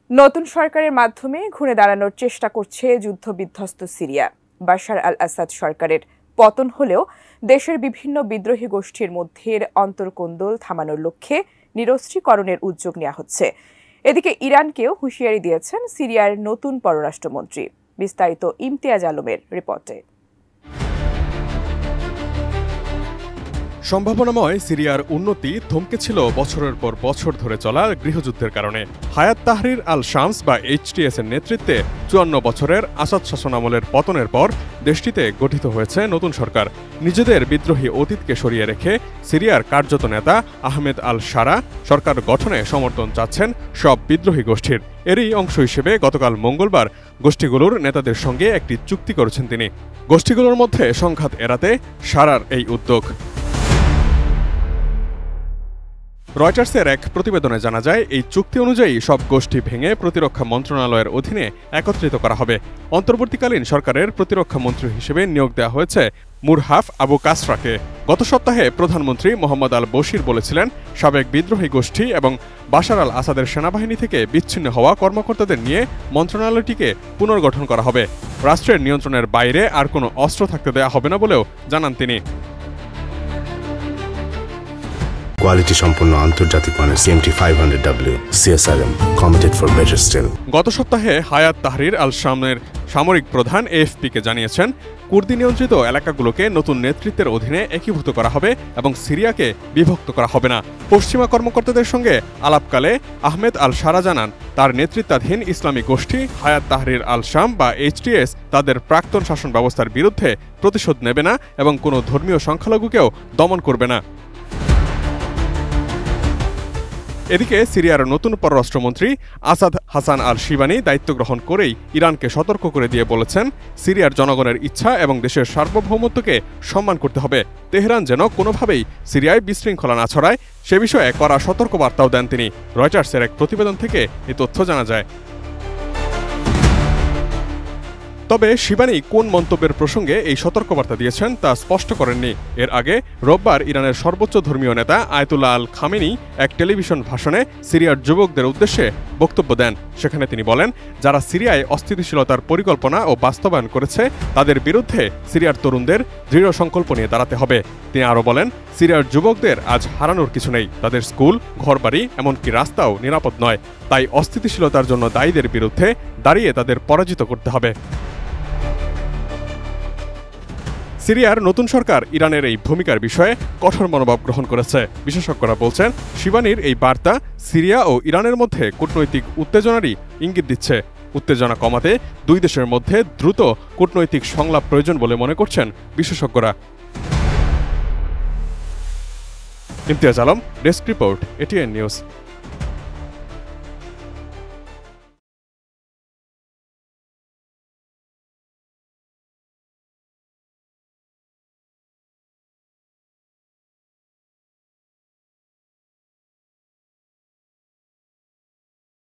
নতুন সরকারের মাধ্যমে ঘুরে দাঁড়ানোর চেষ্টা করছে যুদ্ধবিধ্বস্ত সিরিয়া। বাশার আল আসাদ সরকারের পতন হলেও দেশের বিভিন্ন বিদ্রোহী গোষ্ঠীর মধ্যে অন্তর্কোন্দল থামানোর লক্ষ্যে নিরস্ত্রীকরণের উদ্যোগ নেওয়া হচ্ছে। এদিকে ইরানকেও হুঁশিয়ারি দিয়েছেন সিরিয়ার নতুন পররাষ্ট্রমন্ত্রী। বিস্তারিত ইমতিয়াজ আলমের রিপোর্টে। সম্ভাবনাময় সিরিয়ার উন্নতি থমকে ছিল বছরের পর বছর ধরে চলা গৃহযুদ্ধের কারণে। হায়াত তাহরির আল শামস বা HTS এর নেতৃত্বে 54 বছরের আসাদ শাসনামলের পতনের পর দেশটিতে গঠিত হয়েছে নতুন সরকার। নিজেদের বিদ্রোহী অতীতকে সরিয়ে রেখে সিরিয়ার কার্যত নেতা আহমেদ আল শারা সরকার গঠনে সমর্থন চাচ্ছেন সব বিদ্রোহী গোষ্ঠীর। এরই অংশ হিসেবে গতকাল মঙ্গলবার গোষ্ঠীগুলোর নেতাদের সঙ্গে একটি চুক্তি করেছেন তিনি। গোষ্ঠীগুলোর মধ্যে সংঘাত এড়াতে শারার এই উদ্যোগ। রয়টার্সের এক প্রতিবেদনে জানা যায়, এই চুক্তি অনুযায়ী সব গোষ্ঠী ভেঙে প্রতিরক্ষা মন্ত্রণালয়ের অধীনে একত্রিত করা হবে। অন্তর্বর্তীকালীন সরকারের প্রতিরক্ষা মন্ত্রী হিসেবে নিয়োগ দেওয়া হয়েছে মুরহাফ আবু কাসরাকে। গত সপ্তাহে প্রধানমন্ত্রী মোহাম্মদ আল বশির বলেছিলেন, সাবেক বিদ্রোহী গোষ্ঠী এবং বাশার আল আসাদের সেনাবাহিনী থেকে বিচ্ছিন্ন হওয়া কর্মকর্তাদের নিয়ে মন্ত্রণালয়টিকে পুনর্গঠন করা হবে। রাষ্ট্রের নিয়ন্ত্রণের বাইরে আর কোনো অস্ত্র থাকতে দেওয়া হবে না বলেও জানান তিনি। কোয়ালিটি সম্পন্ন আন্তর্জাতিক মানের CMT500W CSRM committed for better still. গত সপ্তাহে হায়াত তাহরির আল শামের সামরিক প্রধান AFP-কে জানিয়েছেন, কুর্দি নিয়ন্ত্রিত এলাকাগুলোকে নতুন নেতৃত্বের অধীনে একীভূত করা হবে এবং সিরিয়াকে বিভক্ত করা হবে না। পশ্চিমা কর্মকর্তাদের সঙ্গে আলাপকালে আহমেদ আল শারা জানান, তার নেতৃত্বাধীন ইসলামী গোষ্ঠী হায়াত তাহরির আল শাম বা HTS তাদের প্রাক্তন শাসন ব্যবস্থার বিরুদ্ধে প্রতিশোধ নেবে না এবং কোনো ধর্মীয় সংখ্যালঘুকেও দমন করবে না। এদিকে সিরিয়ার নতুন পররাষ্ট্রমন্ত্রী আসাদ হাসান আল শিবানি দায়িত্ব গ্রহণ করেই ইরানকে সতর্ক করে দিয়ে বলেছেন, সিরিয়ার জনগণের ইচ্ছা এবং দেশের সার্বভৌমত্বকে সম্মান করতে হবে। তেহরান যেন কোনোভাবেই সিরিয়ায় বিশৃঙ্খলা না ছড়ায় সে বিষয়ে কড়া সতর্কবার্তাও দেন তিনি। রয়টার্সের এক প্রতিবেদন থেকে এই তথ্য জানা যায়। তবে শিবানি কোন মন্তব্যের প্রসঙ্গে এই সতর্কবার্তা দিয়েছেন তা স্পষ্ট করেননি। এর আগে রোববার ইরানের সর্বোচ্চ ধর্মীয় নেতা আয়াতুল্লাহ আল খামেনি এক টেলিভিশন ভাষণে সিরিয়ার যুবকদের উদ্দেশ্যে বক্তব্য দেন। সেখানে তিনি বলেন, যারা সিরিয়ায় অস্থিতিশীলতার পরিকল্পনা ও বাস্তবায়ন করেছে তাদের বিরুদ্ধে সিরিয়ার তরুণদের দৃঢ় সংকল্প নিয়ে দাঁড়াতে হবে। তিনি আরও বলেন, সিরিয়ার যুবকদের আজ হারানোর কিছু নেই। তাদের স্কুল, ঘরবাড়ি, এমনকি রাস্তাও নিরাপদ নয়। তাই অস্থিতিশীলতার জন্য দায়ীদের বিরুদ্ধে দাঁড়িয়ে তাদের পরাজিত করতে হবে। সিরিয়ার নতুন সরকার ইরানের এই ভূমিকার বিষয়ে কঠোর মনোভাব গ্রহণ করেছে। বিশেষজ্ঞরা বলছেন, শিবানির এই বার্তা সিরিয়া ও ইরানের মধ্যে কূটনৈতিক উত্তেজনারই ইঙ্গিত দিচ্ছে। উত্তেজনা কমাতে দুই দেশের মধ্যে দ্রুত কূটনৈতিক সংলাপ প্রয়োজন বলে মনে করছেন বিশেষজ্ঞরা। Imtiaz Alam, desk report, ATN news.